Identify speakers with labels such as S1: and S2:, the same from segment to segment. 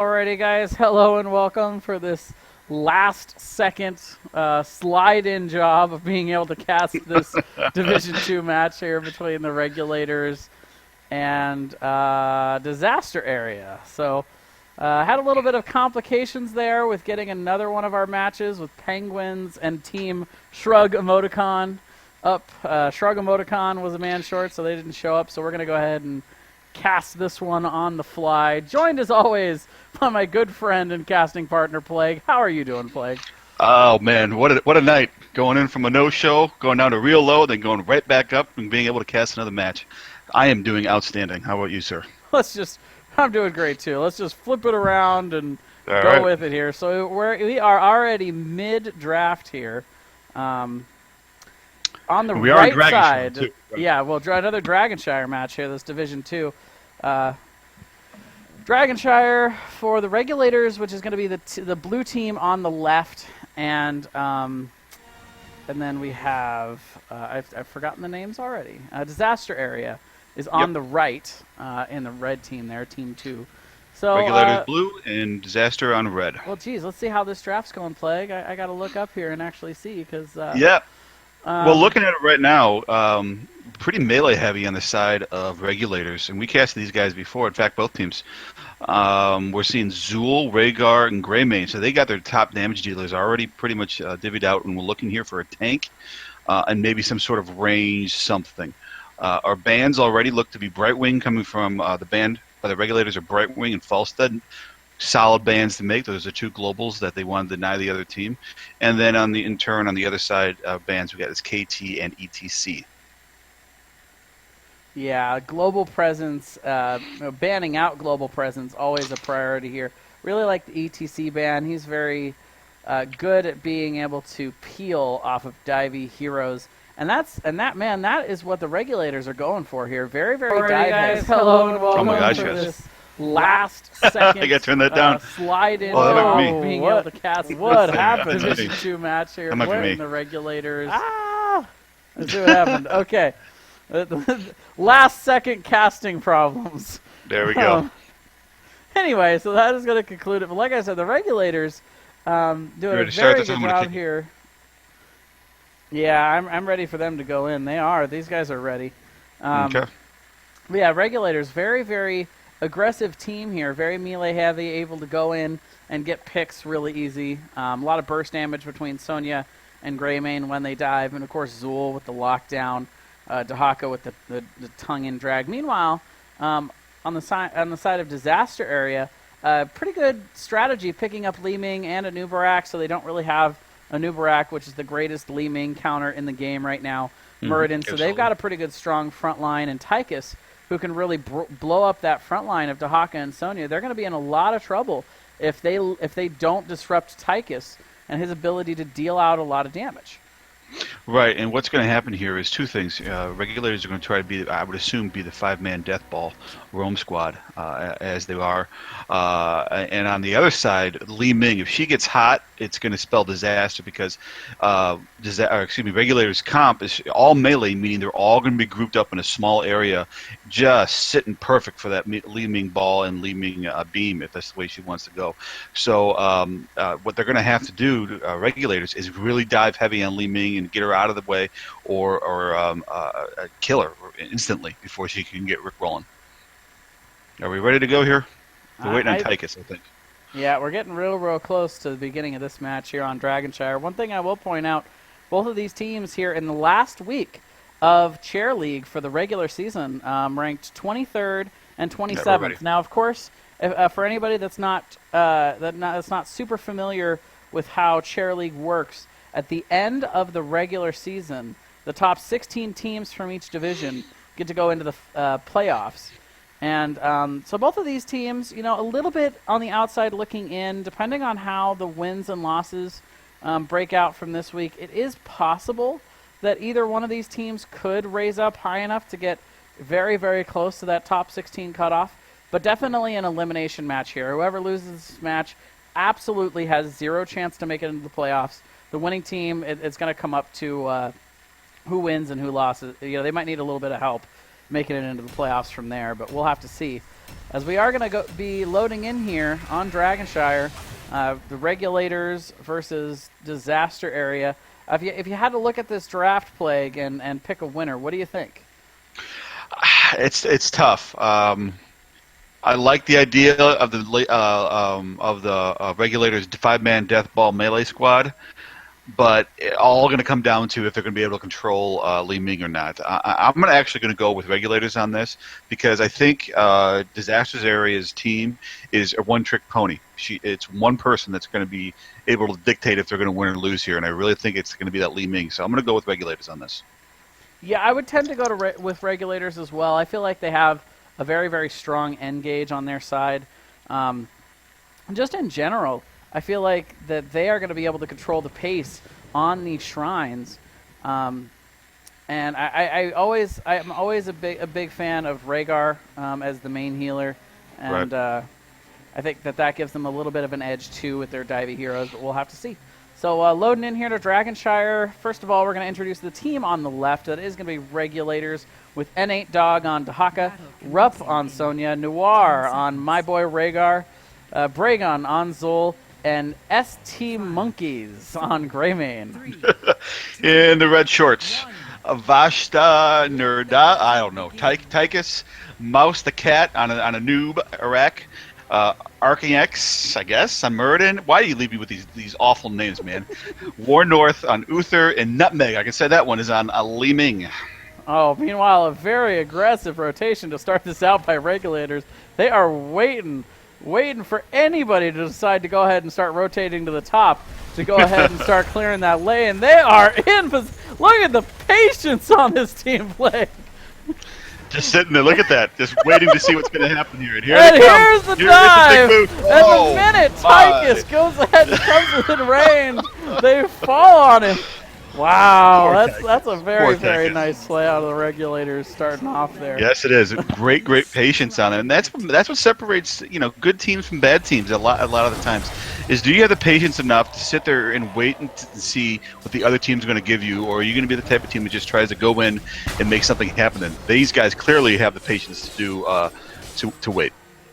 S1: Alrighty, guys, hello and welcome for this last-second slide-in job of being able to cast this Division 2 match here between the Regulators and Disaster Area. So, had a little bit of complications there with getting another one of our matches with Penguins and Team Shrug Emoticon up. Shrug Emoticon was a man short, so they didn't show up, so we're going to go ahead and cast this one on the fly. Joined as always by my good friend and casting partner, Plague. How are you doing, Plague?
S2: Oh man, what a night! Going in from a no-show, going down to real low, then going right back up and being able to cast another match. I am doing outstanding. How about you, sir?
S1: I'm doing great too. Let's just flip it around and
S2: All
S1: go
S2: right.
S1: with it here. So we are already mid-draft here. On the
S2: We are in
S1: right
S2: Dragonshire,
S1: side,
S2: too, right?
S1: yeah, we'll draw another Dragonshire match here, this Division 2. Dragonshire for the Regulators, which is going to be the blue team on the left, and then we have, I've forgotten the names already, Disaster Area is on the right in the red team there, Team 2. So,
S2: Regulators blue and Disaster on red.
S1: well, geez, let's see how this draft's going, Plague. I got to look up here and actually see, because...
S2: Yeah. Well, looking at it right now, pretty melee heavy on the side of Regulators, and we casted these guys before. In fact, both teams. We're seeing Zool, Rhaegar, and Greymane, so they got their top damage dealers already pretty much divvied out, and we're looking here for a tank and maybe some sort of range something. Our bands already look to be Brightwing coming from the band by the Regulators are Brightwing and Falstead. Solid bands to make. Those are two globals that they want to deny the other team. And then in turn, on the other side bands, we got this KT and ETC.
S1: Yeah, global presence, banning out global presence, always a priority here. Really like the ETC ban. He's very good at being able to peel off of divey heroes. And that is what the Regulators are going for here. Very, very dive heavy. Hello and welcome
S2: Oh my gosh,
S1: to
S2: yes.
S1: this last second
S2: I gotta turn that down.
S1: slide in.
S2: Oh, that might be me.
S1: Being able to cast what happened?
S2: That might be
S1: Division 2 match here
S2: That might be
S1: with
S2: me.
S1: the Regulators. Let's see what happened. Okay. Last second casting problems.
S2: There we go.
S1: Anyway, so that is going to conclude it. But like I said, the Regulators doing a
S2: ready to start
S1: very
S2: this?
S1: good
S2: I'm gonna
S1: job
S2: kick it.
S1: here. Yeah, I'm ready for them to go in. They are. These guys are ready.
S2: Okay.
S1: But yeah, Regulators, very, very aggressive team here. Very melee heavy, able to go in and get picks really easy. A lot of burst damage between Sonya and Greymane when they dive. And, of course, Zool with the lockdown. Dahaka with the tongue-in drag. Meanwhile, on the side of Disaster Area, pretty good strategy picking up Li Ming and a Nubarak, so they don't really have a Nubarak, which is the greatest Li Ming counter in the game right now, Muradin. So they've got a pretty good, strong front line, and Tychus, who can really blow up that front line of Dahaka and Sonya. They're going to be in a lot of trouble if they don't disrupt Tychus and his ability to deal out a lot of damage.
S2: Right, and what's going to happen here is two things. Regulators are going to try to be, I would assume, be the five-man death ball roam squad, as they are. And on the other side, Li Ming, if she gets hot, it's going to spell disaster because, Regulators comp is all melee, meaning they're all going to be grouped up in a small area, just sitting perfect for that Li Ming ball and Li Ming beam, if that's the way she wants to go. So what they're going to have to do, Regulators, is really dive heavy on Li Ming and get her out of the way, or kill her instantly before she can get Rickrolling. Are we ready to go here? We're waiting on Tychus, I think.
S1: Yeah, we're getting real close to the beginning of this match here on Dragonshire. One thing I will point out, both of these teams here in the last week of Chair League for the regular season ranked 23rd and 27th. Now, of course, for anybody that's not super familiar with how Chair League works, at the end of the regular season, the top 16 teams from each division get to go into the playoffs. And so both of these teams, a little bit on the outside looking in, depending on how the wins and losses break out from this week, it is possible that either one of these teams could raise up high enough to get very, very close to that top 16 cutoff. But definitely an elimination match here. Whoever loses this match absolutely has zero chance to make it into the playoffs. The winning team, it's going to come up to who wins and who loses. They might need a little bit of help making it into the playoffs from there, but we'll have to see. as we are going to be loading in here on Dragonshire, the Regulators versus Disaster Area. If you had to look at this draft plague and pick a winner, what do you think?
S2: It's tough. I like the idea of the Regulators 5-man death ball melee squad, but all going to come down to if they're going to be able to control Li Ming or not. I'm actually going to go with Regulators on this because I think Disaster's Area's team is a one-trick pony. It's one person that's going to be able to dictate if they're going to win or lose here, and I really think it's going to be that Li Ming. So I'm going to go with Regulators on this.
S1: Yeah, I would tend to go with Regulators as well. I feel like they have a very, very strong end gauge on their side. Just in general, I feel like that they are going to be able to control the pace on these shrines. And I'm always a big fan of Rhaegar as the main healer. And right. I think that gives them a little bit of an edge, too, with their divey heroes, but we'll have to see. So loading in here to Dragonshire. First of all, we're going to introduce the team on the left. That is going to be Regulators with N8 Dog on Dahaka, Rupp on Sonya, Noir on my boy Rhaegar, Bragon on Zol, and ST Monkeys on Greymane.
S2: In the red shorts, Vashta Nerda, I don't know, Tychus, Mouse the Cat on a noob, Iraq, Arking-X, I guess, on Muradin. Why do you leave me with these awful names, man? War North on Uther, and Nutmeg, I can say that one is on Li Ming.
S1: Oh, meanwhile, a very aggressive rotation to start this out by Regulators. They are waiting for anybody to decide to go ahead and start rotating to the top to go ahead and start clearing that lane. They are in. Look at the patience on this team play.
S2: Just sitting there, look at that, just waiting to see what's going to happen here. And
S1: here's the dive! And
S2: the
S1: minute Tychus goes ahead and comes within range, they fall on him. Wow, that's a very, very nice play out of the Regulators starting off there.
S2: Yes, it is. Great patience on it, and that's what separates good teams from bad teams. A lot of the times, is do you have the patience enough to sit there and wait and see what the other team's going to give you, or are you going to be the type of team that just tries to go in and make something happen? And these guys clearly have the patience to do to wait.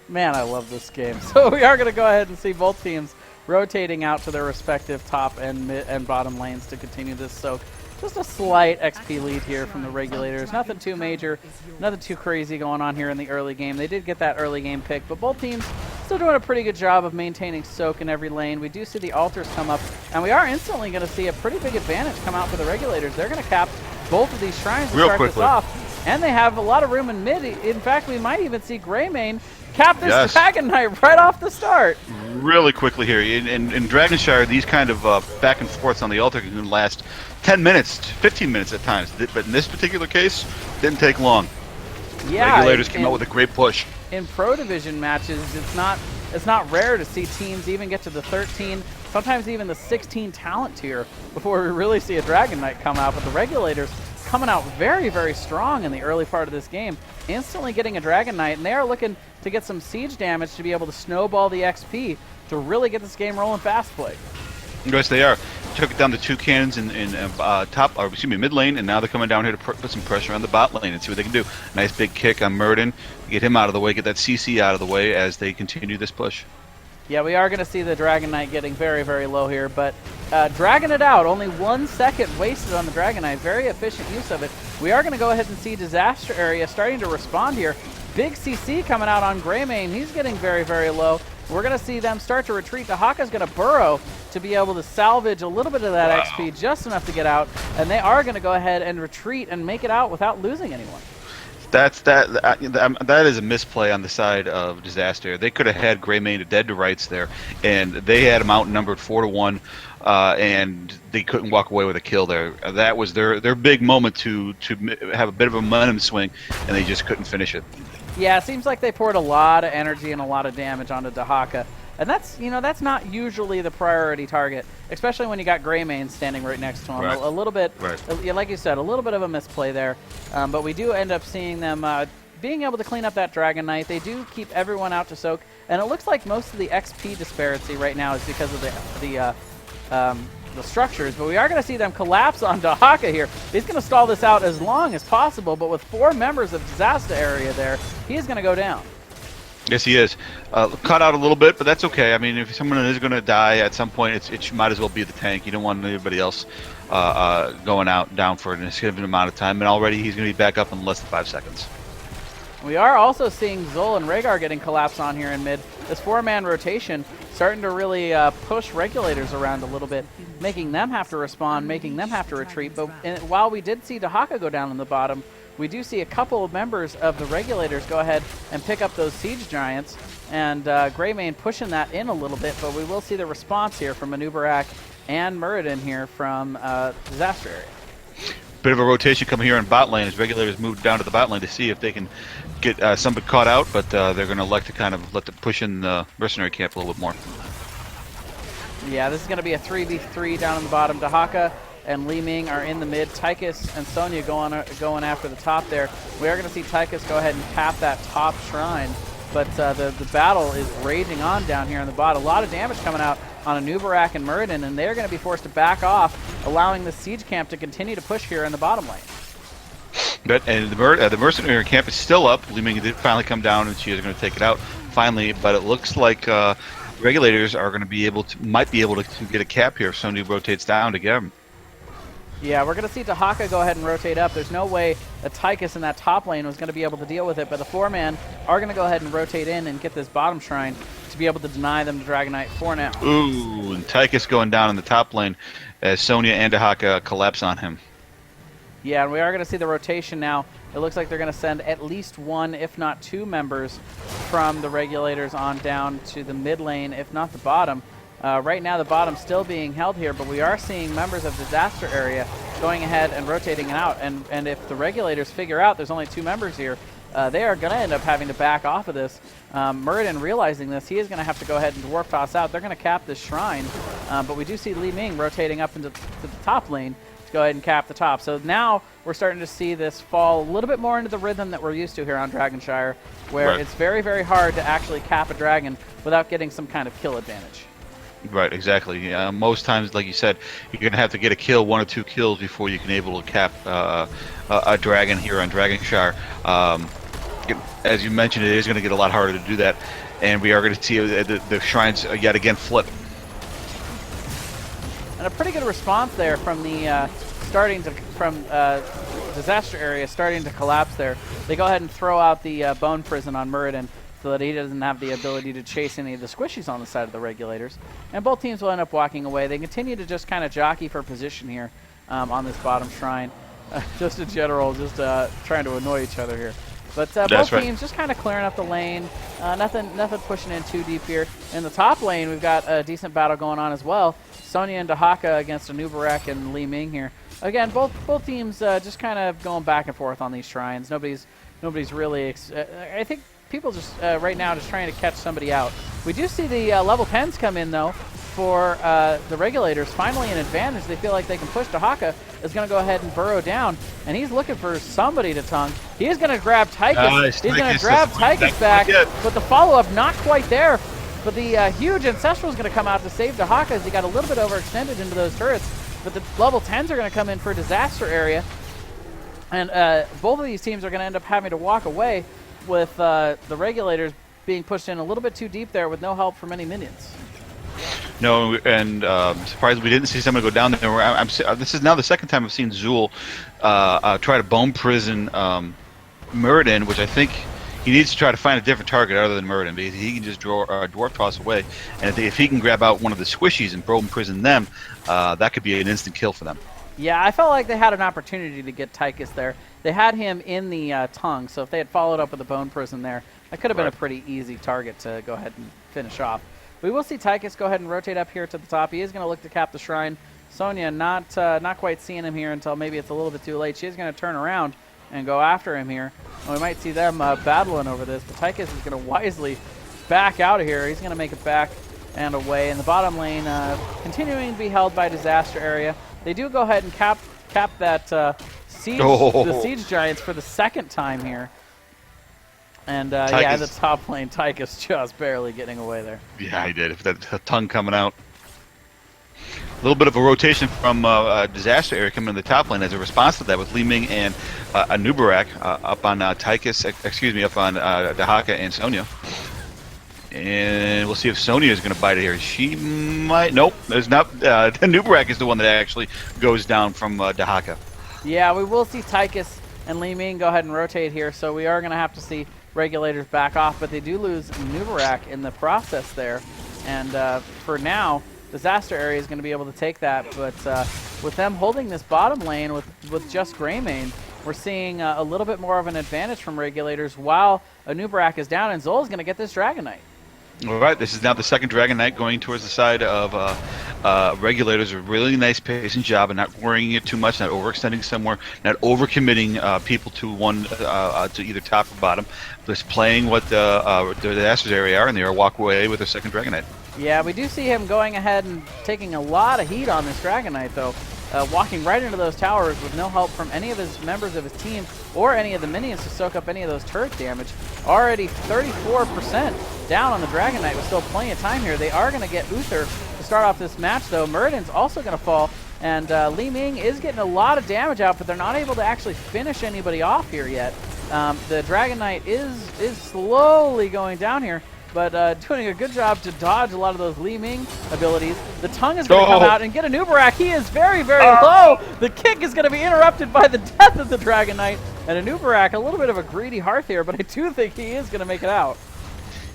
S1: Man, I love this game. So we are going to go ahead and see both teams rotating out to their respective top and mid and bottom lanes to continue this. So just a slight XP lead here from the Regulators. Nothing too major, nothing too crazy going on here in the early game. They did get that early game pick, but both teams still doing a pretty good job of maintaining soak in every lane. We do see the altars come up, and we are instantly going to see a pretty big advantage come out for the Regulators. They're going to cap both of these shrines to start this off, and they have a lot of room in mid. In fact, we might even see Greymane cap this Dragon Knight right off the start. Really
S2: quickly here. In Dragonshire, these kind of back and forths on the altar can last 10 minutes, 15 minutes at times. But in this particular case, didn't take long.
S1: Yeah,
S2: Regulators came out with a great push.
S1: In Pro Division matches, it's not rare to see teams even get to the 13, sometimes even the 16 talent tier before we really see a Dragon Knight come out. But the Regulators coming out very, very strong in the early part of this game, instantly getting a Dragon Knight, and they are looking to get some siege damage to be able to snowball the XP to really get this game rolling fast play.
S2: Yes, they are. Took it down to 2 cannons in mid lane, and now they're coming down here to put some pressure on the bot lane and see what they can do. Nice big kick on Muradin, get him out of the way, get that CC out of the way as they continue this push.
S1: Yeah, we are going to see the Dragon Knight getting very, very low here, but dragging it out. Only 1 second wasted on the Dragon Knight. Very efficient use of it. We are going to go ahead and see Disaster Area starting to respond here. Big CC coming out on Greymane. He's getting very, very low. We're going to see them start to retreat. Dahaka's going to burrow to be able to salvage a little bit of that XP, just enough to get out, and they are going to go ahead and retreat and make it out without losing anyone.
S2: That is a misplay on the side of Disaster. They could have had Greymane dead to rights there, and they had him outnumbered 4-1, and they couldn't walk away with a kill there. That was their big moment to have a bit of a momentum swing, and they just couldn't finish it.
S1: Yeah, it seems like they poured a lot of energy and a lot of damage onto Dahaka. And that's not usually the priority target, especially when you got Greymane standing right next to him.
S2: Right.
S1: A little bit, like you said, a little bit of a misplay there. But we do end up seeing them being able to clean up that Dragon Knight. They do keep everyone out to soak, and it looks like most of the XP disparity right now is because of the structures. But we are going to see them collapse on Dahaka here. He's going to stall this out as long as possible, but with 4 members of Disaster Area there, he is going to go down.
S2: Yes, he is. Cut out a little bit, but that's okay. I mean, if someone is going to die at some point, it might as well be the tank. You don't want anybody else going out down for an significant amount of time. And already he's going to be back up in less than 5 seconds.
S1: We are also seeing Zul and Rhaegar getting collapsed on here in mid. This 4-man rotation starting to really push Regulators around a little bit, making them have to respond, making them have to retreat. But while we did see Dahaka go down in the bottom, we do see a couple of members of the Regulators go ahead and pick up those Siege Giants, and Greymane pushing that in a little bit, but we will see the response here from Anubarak and Muradin here from Disaster Area.
S2: Bit of a rotation coming here in bot lane as Regulators move down to the bot lane to see if they can get somebody caught out, but they're going to elect to kind of let them push in the mercenary camp a little bit more.
S1: Yeah, this is going to be a 3v3 down in the bottom. Dahaka and Li Ming are in the mid. Tychus and Sonya going after the top there. We are going to see Tychus go ahead and cap that top shrine, but the battle is raging on down here in the bottom. A lot of damage coming out on Anubarak and Muradin, and they're going to be forced to back off, allowing the siege camp to continue to push here in the bottom lane.
S2: And the mercenary camp is still up. Li Ming did finally come down, and she is going to take it out finally. But it looks like Regulators are going to might be able to get a cap here if somebody rotates down to get them.
S1: Yeah, we're going to see Dahaka go ahead and rotate up. There's no way that Tychus in that top lane was going to be able to deal with it, but the 4-man are going to go ahead and rotate in and get this bottom shrine to be able to deny them the Dragon Knight for now.
S2: Ooh, and Tychus going down in the top lane as Sonya and Dahaka collapse on him.
S1: Yeah, and we are going to see the rotation now. It looks like they're going to send at least one, if not two members from the Regulators on down to the mid lane, if not the bottom. Right now the bottom's still being held here, but we are seeing members of Disaster Area going ahead and rotating it out. And if the Regulators figure out there's only two members here, they are going to end up having to back off of this. Muradin realizing this, he is going to have to go ahead and Dwarf Toss out. They're going to cap this shrine, but we do see Li Ming rotating up into the top lane to go ahead and cap the top. So now we're starting to see this fall a little bit more into the rhythm that we're used to here on Dragonshire, where it's very, very hard to actually cap a dragon without getting some kind of kill advantage.
S2: Right, exactly. Most times, like you said, you're going to have to get a kill, 1 or 2 kills, before you can able to cap a dragon here on Dragonshire. As you mentioned, it is going to get a lot harder to do that, and we are going to see the shrines yet again flip.
S1: And a pretty good response there from the Disaster Area starting to collapse there. They go ahead and throw out the Bone Prison on Muradin, so that he doesn't have the ability to chase any of the squishies on the side of the Regulators. And both teams will end up walking away. They continue to just kind of jockey for position here on this bottom shrine. Just in general, just trying to annoy each other here. But both teams just kind of clearing up the lane. Nothing pushing in too deep here. In the top lane, we've got a decent battle going on as well. Sonya and Dahaka against Anubarak and Li Ming here. Again, both teams just kind of going back and forth on these shrines. Nobody's really... I think people just right now just trying to catch somebody out. We do see the level 10s come in though for the Regulators. Finally an advantage. They feel like they can push. Dahaka is going to go ahead and burrow down, and he's looking for somebody to tongue. He is going to grab Tychus.
S2: Nice.
S1: He's going to grab Tychus back, but the follow-up not quite there. But the huge Ancestral is going to come out to save Dahaka as he got a little bit overextended into those turrets. But the level 10s are going to come in for Disaster Area, and both of these teams are going to end up having to walk away with the Regulators being pushed in a little bit too deep there with no help from any minions.
S2: No, and surprised we didn't see someone go down there. This is now the second time I've seen Zul try to bone prison Muradin, which I think he needs to try to find a different target other than Muradin, because he can just dwarf toss away. And if he can grab out one of the squishies and bone prison them, that could be an instant kill for them.
S1: Yeah, I felt like they had an opportunity to get Tychus there. They had him in the tongue, so if they had followed up with a bone prison there, that could have been a pretty easy target to go ahead and finish off. We will see Tychus go ahead and rotate up here to the top. He is going to look to cap the shrine. Sonya not quite seeing him here until maybe it's a little bit too late. She is going to turn around and go after him here. And we might see them battling over this, but Tychus is going to wisely back out of here. He's going to make it back and away. In the bottom lane, continuing to be held by Disaster Area. They do go ahead and cap that the Siege Giants for the second time here. And yeah, in the top lane, Tychus just barely getting away there.
S2: Yeah, he did. That tongue coming out. A little bit of a rotation from Disaster Area coming in the top lane as a response to that, with Li Ming and Anubarak up on Tychus, up on Dahaka and Sonya. And we'll see if Sonya is going to bite it here. She might. Nope, there's not. Nubarak is the one that actually goes down from Dahaka.
S1: Yeah, we will see Tychus and Li Ming go ahead and rotate here, so we are going to have to see Regulators back off, but they do lose Nubarak in the process there. And for now, Disaster Area is going to be able to take that, but with them holding this bottom lane with just Greymane, we're seeing a little bit more of an advantage from Regulators while Nubarak is down, and Zol is going to get this Dragon Knight.
S2: All right, this is now the second Dragon Knight going towards the side of Regulators. A really nice pacing job and not worrying it too much, not overextending somewhere, not overcommitting people to one to either top or bottom. Just playing what the Disasters area are, and they are walk away with their second Dragon Knight.
S1: Yeah, we do see him going ahead and taking a lot of heat on this Dragon Knight, though. Walking right into those towers with no help from any of his members of his team or any of the minions to soak up any of those turret damage. Already 34% down on the Dragon Knight with still plenty of time here. They are going to get Uther to start off this match, though. Muradin's also going to fall, and Li Ming is getting a lot of damage out, but they're not able to actually finish anybody off here yet. The Dragon Knight is slowly going down here, but doing a good job to dodge a lot of those Li Ming abilities. The tongue is going to come out and get a Nubarak. He is very, very low. The kick is going to be interrupted by the death of the Dragon Knight. And a Nubarak, a little bit of a greedy hearth here, but I do think he is going to make it out.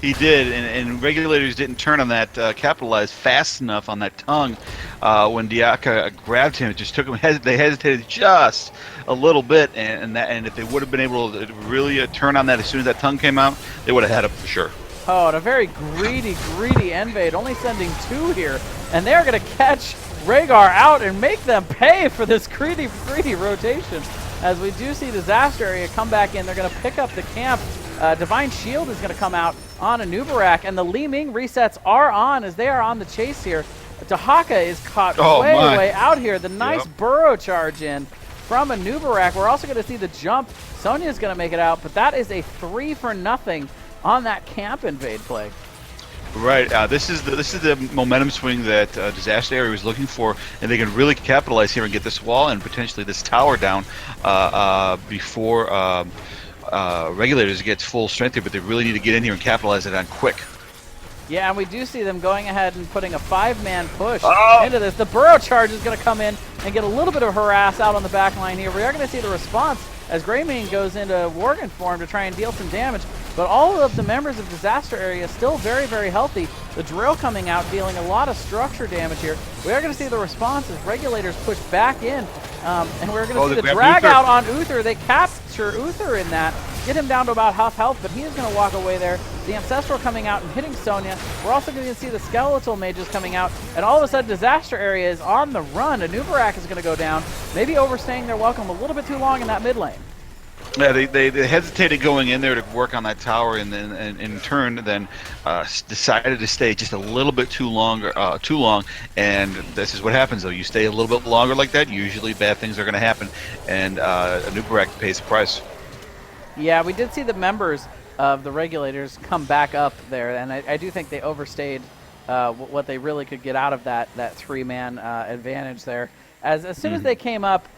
S2: He did, and Regulators didn't turn on that, capitalize fast enough on that tongue when Diaka grabbed him. It just took him, they hesitated just a little bit, and if they would have been able to really turn on that as soon as that tongue came out, they would have had it for sure.
S1: Oh, and a very greedy Envade, only sending 2 here. And they're going to catch Rhaegar out and make them pay for this greedy rotation. As we do see Disaster Area come back in, they're going to pick up the camp. Divine Shield is going to come out on a Nubarak, and the Li Ming resets are on as they are on the chase here. Dahaka is caught way out here. The nice burrow charge in from a Nubarak. We're also going to see the jump. Sonya's going to make it out, but that is a 3-for-0 on that camp invade play.
S2: Right. This is the momentum swing that Disaster Area was looking for, and they can really capitalize here and get this wall and potentially this tower down before Regulators gets full strength here. But they really need to get in here and capitalize it on quick.
S1: Yeah, and we do see them going ahead and putting a 5-man push into this. The burrow charge is going to come in and get a little bit of harass out on the back line here. We are going to see the response as Greymane goes into Worgen form to try and deal some damage. But all of the members of Disaster Area still very, very healthy. The drill coming out, dealing a lot of structure damage here. We are going to see the response as Regulators push back in. And we're going to see the drag out on Uther. They capture Uther in that, get him down to about half health, but he is going to walk away there. The Ancestral coming out and hitting Sonya. We're also going to see the Skeletal Mages coming out. And all of a sudden, Disaster Area is on the run. A Nubarak is going to go down, maybe overstaying their welcome a little bit too long in that mid lane.
S2: Yeah, they hesitated going in there to work on that tower, and then in turn then decided to stay just a little bit too long. And this is what happens though. You stay a little bit longer like that, usually bad things are going to happen, and a Nubarak pays the price.
S1: Yeah, we did see the members of the Regulators come back up there, and I do think they overstayed what they really could get out of that 3-man advantage there. As soon as they came up,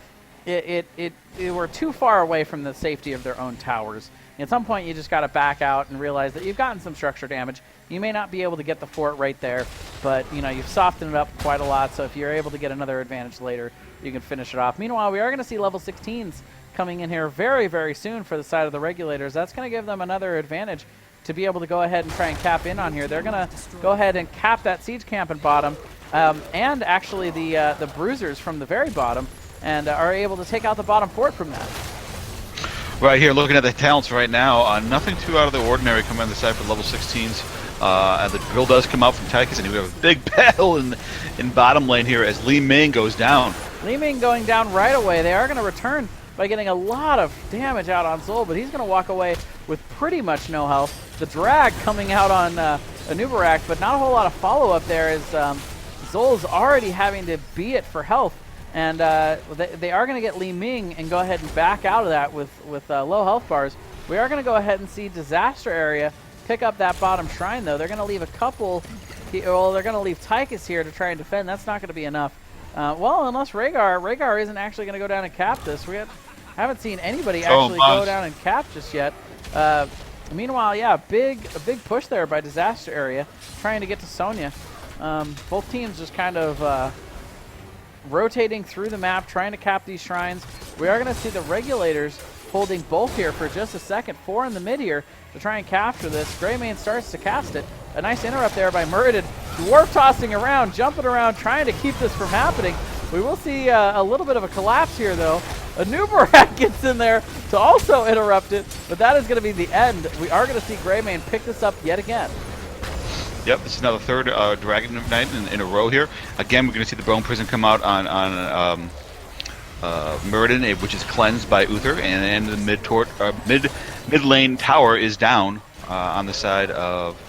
S1: it were too far away from the safety of their own towers. At some point, you just got to back out and realize that you've gotten some structure damage. You may not be able to get the fort right there, but you've softened it up quite a lot. So if you're able to get another advantage later, you can finish it off. Meanwhile, we are going to see level 16s coming in here very, very soon for the side of the Regulators. That's going to give them another advantage to be able to go ahead and try and cap in on here. They're going to go ahead and cap that siege camp in bottom, and actually the bruisers from the very bottom, and are able to take out the bottom fort from that.
S2: Right here, looking at the talents right now, nothing too out of the ordinary coming on the side for level 16s. And the drill does come out from Tychus, and we have a big battle in bottom lane here as Li Ming goes down. Li Ming going down right away. They are going to return by getting a lot of damage out on Zol, but he's going to walk away with pretty much no health. The drag coming out on Nubarak, but not a whole lot of follow-up there as Zol's already having to beat it for health. And they are going to get Li Ming and go ahead and back out of that with low health bars. We are going to go ahead and see Disaster Area pick up that bottom shrine, though. They're going to leave a couple. Well, they're going to leave Tychus here to try and defend. That's not going to be enough. Well, unless Rhaegar isn't actually going to go down and cap this. We haven't seen anybody actually go down and cap just yet.
S1: Meanwhile, yeah, a big push there by Disaster Area, trying to get to Sonya. Both teams just kind of rotating through the map, trying to cap these shrines. We are going to see the Regulators holding both here for just a second. 4 in the mid here to try and capture this. Greymane starts to cast it. A nice interrupt there by Muradin. Dwarf tossing around, jumping around, trying to keep this from happening. We will see a little bit of a collapse here, though. A Nubarak gets in there to also interrupt it, but that is going to be the end. We are going to see Greymane pick this up yet again.
S2: Yep, this is now the third Dragon Knight in a row here. Again, we're going to see the Bone Prison come out on Muradin, which is cleansed by Uther, and the mid lane tower is down on the side of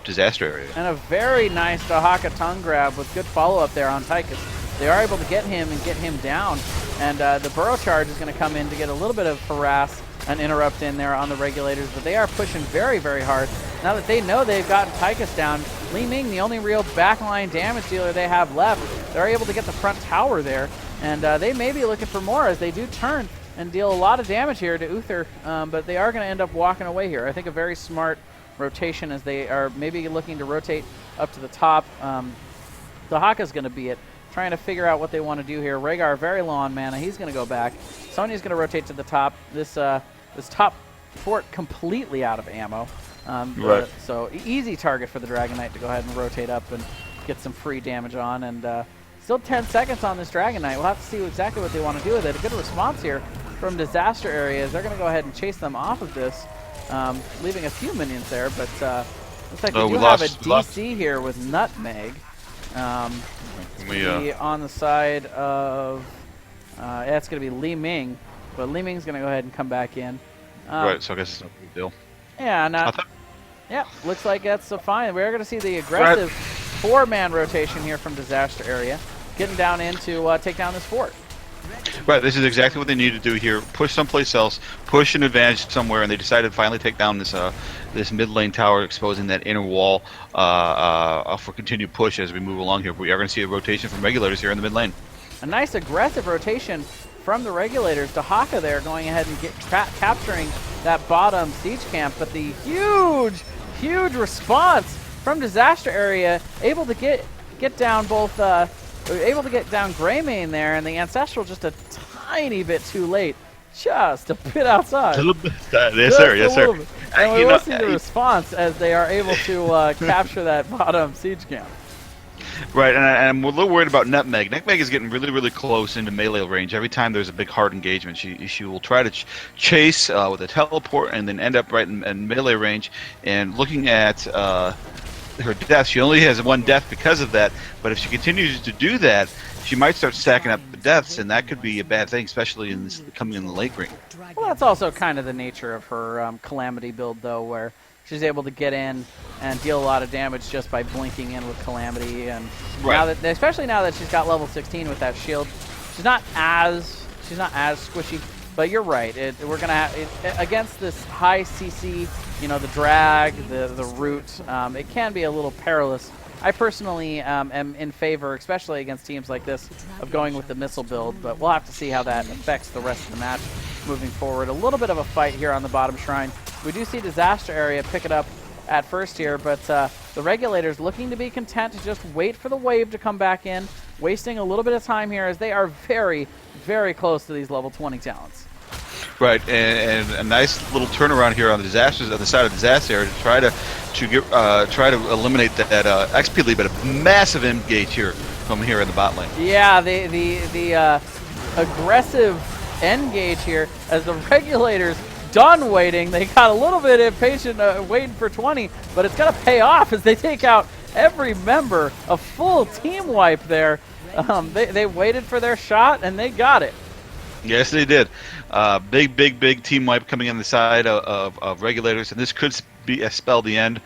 S2: Disaster Area.
S1: And a very nice Dahaka tongue grab with good follow-up there on Tychus. They are able to get him and get him down, and the Burrow Charge is going to come in to get a little bit of harass and interrupt in there on the Regulators, but they are pushing very, very hard. Now that they know they've gotten Tychus down, Li Ming, the only real backline damage dealer they have left, they're able to get the front tower there, and they may be looking for more as they do turn and deal a lot of damage here to Uther, but they are going to end up walking away here. I think a very smart rotation as they are maybe looking to rotate up to the top. Dahaka's going to be it, trying to figure out what they want to do here. Rhaegar very low on mana. He's going to go back. Sonya's going to rotate to the top. This top fort completely out of ammo.
S2: Right.
S1: So easy target for the Dragon Knight to go ahead and rotate up and get some free damage on. And still 10 seconds on this Dragon Knight. We'll have to see exactly what they want to do with it. A good response here from Disaster Areas. They're going to go ahead and chase them off of this, leaving a few minions there. But looks like we do have a DC here with Nutmeg. Be on the side of it's going to be Li Ming, but Li Ming's going to go ahead and come back in.
S2: Right, so I guess it's no big deal.
S1: Yeah, yeah, looks like that's fine. We're going to see the aggressive 4-man rotation here from Disaster Area, getting down in to take down this fort.
S2: Right, this is exactly what they need to do here. Push someplace else, push an advantage somewhere, and they decided to finally take down this this mid lane tower, exposing that inner wall for continued push as we move along here. We are going to see a rotation from Regulators here in the mid lane.
S1: A nice aggressive rotation from the Regulators. Dahaka there going ahead and capturing that bottom siege camp, but the huge response from Disaster Area, able to get down both able to get down Greymane there, and the Ancestral just a tiny bit too late, just a bit outside.
S2: A little bit, yes sir, yes sir.
S1: And we will see the response as they are able to capture that bottom siege camp.
S2: Right, and I'm a little worried about Nutmeg. Nutmeg is getting really, really close into melee range. Every time there's a big hard engagement, she will try to chase with a teleport and then end up right in melee range. And looking at her death, she only has 1 death because of that, but if she continues to do that, she might start stacking up the deaths, and that could be a bad thing, especially in this, coming in the late game.
S1: Well, that's also kind of the nature of her Calamity build, though, where she's able to get in and deal a lot of damage just by blinking in with Calamity, and now that, especially now that she's got level 16 with that shield, she's not as squishy. But you're right. We're gonna have against this high CC, you know, the drag, the root. It can be a little perilous. I personally am in favor, especially against teams like this, of going with the missile build. But we'll have to see how that affects the rest of the match moving forward. A little bit of a fight here on the bottom shrine. We do see Disaster Area pick it up at first here, but the Regulators looking to be content to just wait for the wave to come back in, wasting a little bit of time here as they are very, very close to these level 20 talents.
S2: Right, and a nice little turnaround here on the Disasters on the side of Disaster Area to try to eliminate that XP lead, but a massive engage here from here in the bot lane.
S1: Yeah, the aggressive engage here as the Regulators done waiting. They got a little bit impatient waiting for 20, but it's going to pay off as they take out every member. A full team wipe there. They waited for their shot, and they got it.
S2: Yes, they did. Big team wipe coming on the side of Regulators, and this could spell the end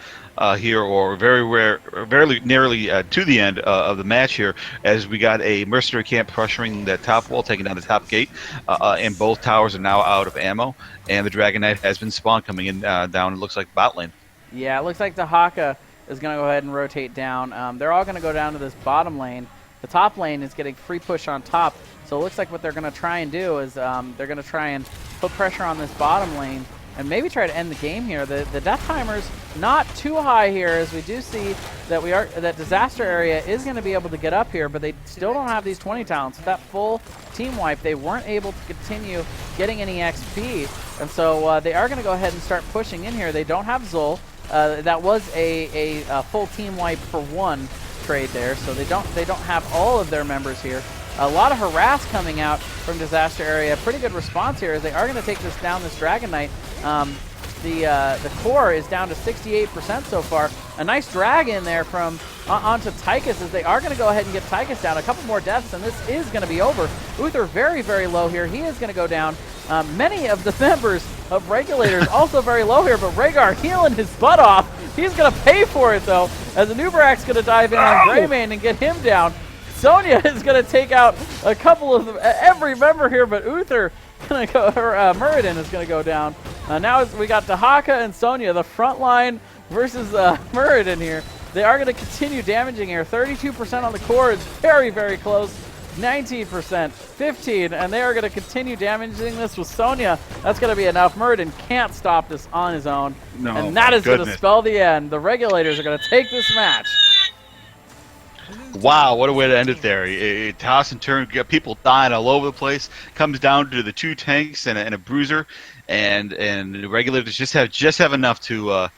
S2: here, or very nearly to the end of the match here, as we got a mercenary camp pressuring that top wall, taking down the top gate, and both towers are now out of ammo, and the Dragon Knight has been spawned coming in down, it looks like, bot lane. Yeah, it looks like Dahaka is going to go ahead and rotate down. They're all going to go down to this bottom lane. The top lane is getting free push on top, so it looks like what they're going to try and do is they're going to try and put pressure on this bottom lane
S1: and maybe try to end the game here. The death timer's not too high here, as we do see that Disaster Area is going to be able to get up here, but they still don't have these 20 talents. With that full team wipe, they weren't able to continue getting any XP, and so they are going to go ahead and start pushing in here. They don't have Zul. That was a full team wipe for one trade there, so they don't have all of their members here. A lot of harass coming out from Disaster Area. Pretty good response here, as they are going to take this down, this Dragon Knight. The core is down to 68% so far. A nice drag in there from onto Tychus, as they are going to go ahead and get Tychus down. A couple more deaths, and this is going to be over. Uther very, very low here. He is going to go down. Many of the members of Regulators also very low here, but Rhaegar healing his butt off. He's going to pay for it, though, as Anubarak's going to dive in on Greymane and get him down. Sonya is going to take out a couple of every member here, but Uther going to go, or Muradin is going to go down. Now we got Dahaka and Sonya, the front line versus Muradin here. They are going to continue damaging here. 32% on the core is very, very close. 19%, 15, and they are going to continue damaging this with Sonya. That's going to be enough. Muradin can't stop this on his own, and that is going to spell the end. The Regulators are going to take this match.
S2: Wow, what a way to end it there. A toss and turn, get people dying all over the place. Comes down to the 2 tanks and a bruiser, and the Regulators just have enough to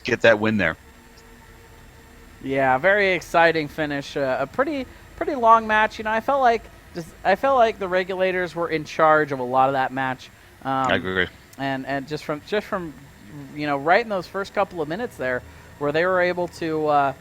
S2: get that win there.
S1: Yeah, very exciting finish. A pretty long match. You know, I felt like the Regulators were in charge of a lot of that match.
S2: I agree.
S1: And just from right in those first couple of minutes there, where they were able to.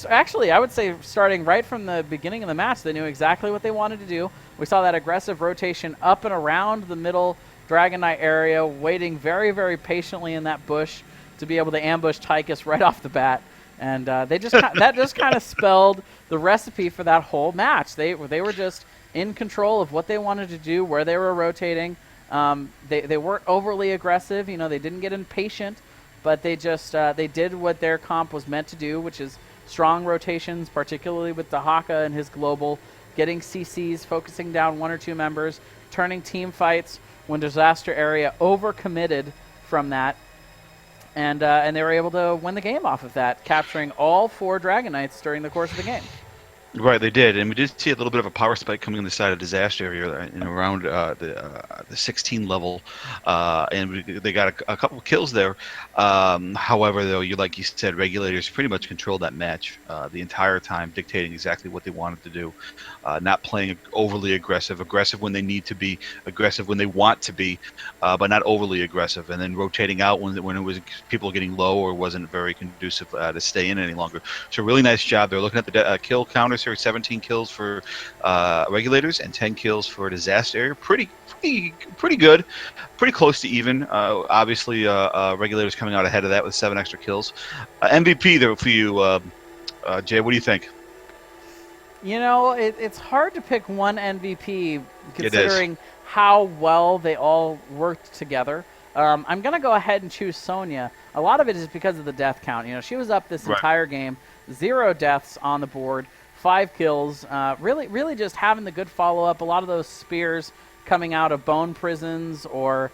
S1: Actually, I would say starting right from the beginning of the match, they knew exactly what they wanted to do. We saw that aggressive rotation up and around the middle Dragon Knight area, waiting very, very patiently in that bush to be able to ambush Tychus right off the bat. And that just kind of spelled the recipe for that whole match. They were just in control of what they wanted to do, where they were rotating. They weren't overly aggressive. You know, they didn't get impatient. But they just they did what their comp was meant to do, which is strong rotations, particularly with Dahaka and his global, getting CCs, focusing down 1 or 2 members, turning team fights when Disaster Area overcommitted from that, and they were able to win the game off of that, capturing all 4 Dragon Knights during the course of the game.
S2: Right, they did, and we did see a little bit of a power spike coming on the side of Disaster Area in around the 16 level, and they got a couple of kills there. However, though, like you said, Regulators pretty much controlled that match the entire time, dictating exactly what they wanted to do, not playing overly aggressive when they need to be, aggressive when they want to be, but not overly aggressive, and then rotating out when it was people getting low or wasn't very conducive to stay in any longer. So really nice job. They're looking at the kill counters. 17 kills for Regulators and 10 kills for Disaster Area. Pretty good, pretty close to even. Obviously, Regulators coming out ahead of that with 7 extra kills. MVP there for you, Jay. What do you think?
S1: You know, it's hard to pick one MVP considering how well they all worked together. I'm going to go ahead and choose Sonya. A lot of it is because of the death count. You know, she was up this entire game, 0 deaths on the board. 5 kills, really just having the good follow-up. A lot of those spears coming out of bone prisons or,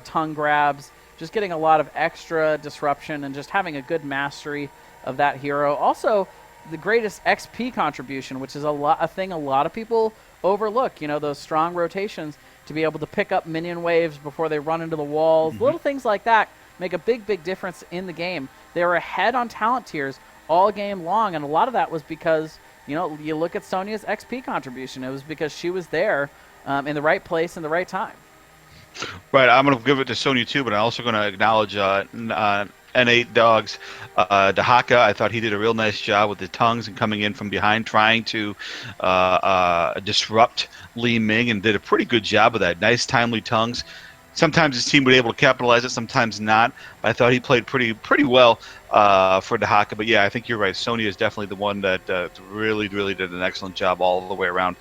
S1: tongue grabs, just getting a lot of extra disruption and just having a good mastery of that hero. Also, the greatest XP contribution, which is a thing a lot of people overlook. Those strong rotations to be able to pick up minion waves before they run into the walls. Little things like that make a big difference in the game. They were ahead on talent tiers all game long, and a lot of that was because you look at Sonya's XP contribution. It was because she was there in the right place in the right time.
S2: Right, I'm going to give it to Sonya too, but I'm also going to acknowledge N8 Dogs. Dahaka, I thought he did a real nice job with the tongues and coming in from behind, trying to disrupt Li Ming, and did a pretty good job of that. Nice, timely tongues. Sometimes his team would be able to capitalize it, sometimes not. But I thought he played pretty well for Dahaka. But yeah, I think you're right. Sonya is definitely the one that really did an excellent job all the way around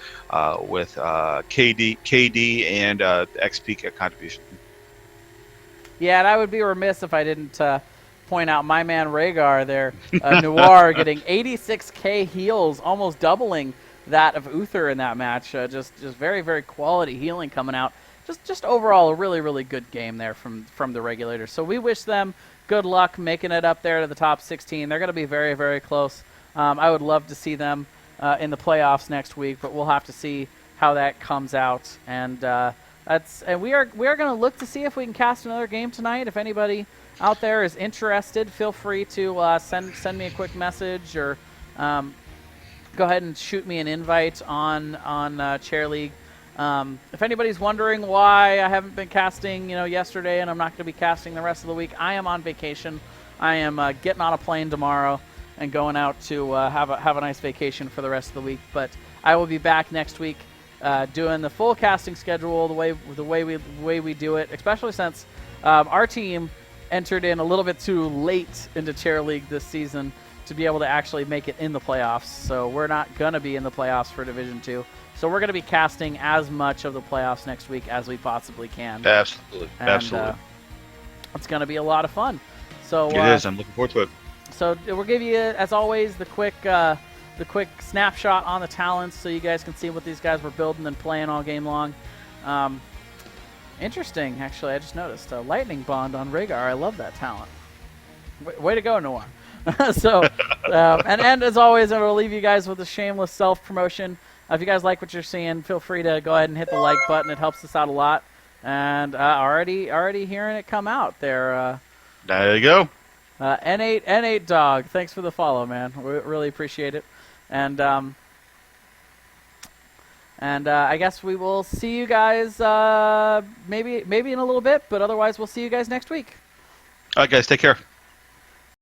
S2: with KD and XP contribution.
S1: Yeah, and I would be remiss if I didn't point out my man Rhaegar there, Noir getting 86k heals, almost doubling that of Uther in that match. Just very quality healing coming out. just overall a really, really good game there from the Regulators. So we wish them good luck making it up there to the top 16. They're going to be very, very close. I would love to see them in the playoffs next week, but we'll have to see how that comes out. And we are going to look to see if we can cast another game tonight. If anybody out there is interested, feel free to send me a quick message or go ahead and shoot me an invite on Chair League. If anybody's wondering why I haven't been casting, yesterday, and I'm not going to be casting the rest of the week, I am on vacation. I am getting on a plane tomorrow and going out to have a nice vacation for the rest of the week. But I will be back next week doing the full casting schedule the way we do it, especially since our team entered in a little bit too late into Chair League this season to be able to actually make it in the playoffs. So we're not going to be in the playoffs for Division 2. So we're going to be casting as much of the playoffs next week as we possibly can.
S2: Absolutely.
S1: And,
S2: Absolutely.
S1: It's going to be a lot of fun. So
S2: it is. I'm looking forward to it.
S1: So we'll give you, as always, the quick snapshot on the talents so you guys can see what these guys were building and playing all game long. Interesting, actually. I just noticed a lightning bond on Rhaegar. I love that talent. Way to go, Noir. So, and as always, I will leave you guys with a shameless self-promotion. If you guys like what you're seeing, feel free to go ahead and hit the like button. It helps us out a lot. And already hearing it come out there.
S2: There you go.
S1: N8 Dog, thanks for the follow, man. We really appreciate it. And I guess we will see you guys maybe in a little bit, but otherwise we'll see you guys next week.
S2: All right, guys, take care.